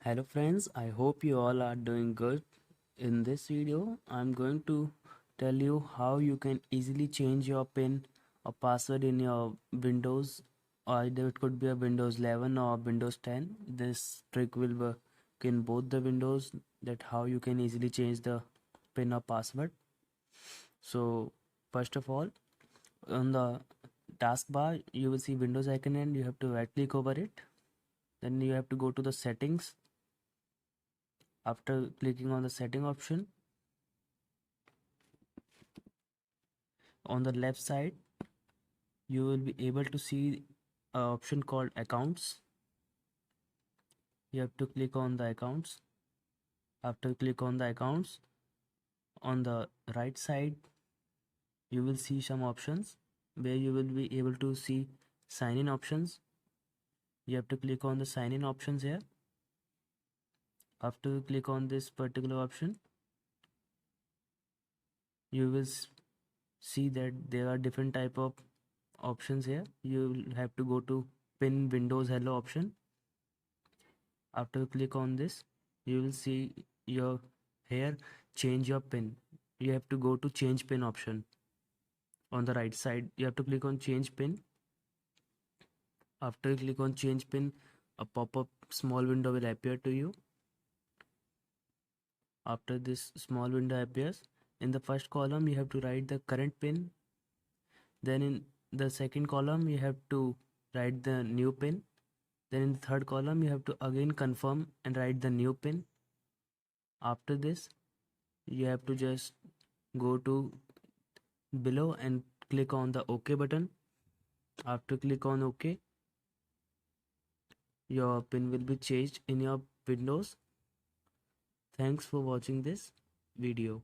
Hello friends, I hope you all are doing good. In this video, I'm going to tell you how you can easily change your PIN or password in your Windows, or either it could be a Windows 11 or Windows 10. This trick will work in both the Windows, that how you can easily change the PIN or password. So first of all, on the taskbar you will see Windows icon and you have to right click over it. Then you have to go to the settings. After clicking on the setting option, on the left side you will be able to see an option called accounts. You have to click on the accounts. After click on the accounts, on the right side you will see some options where you will be able to see sign in options. You have to click on the sign in options here. After you click on this particular option, you will see that there are different type of options here. You will have to go to pin Windows hello option. After you click on this, you will see your here change your pin. You have to go to change pin option. On the right side you have to click on change pin. After you click on change pin, a pop-up small window will appear to you. After this small window appears, in the first column you have to write the current pin. Then in the second column you have to write the new pin. Then in the third column you have to again confirm and write the new pin. After this you have to just go to below and click on the OK button. After click on OK, your pin will be changed in your Windows. Thanks for watching this video.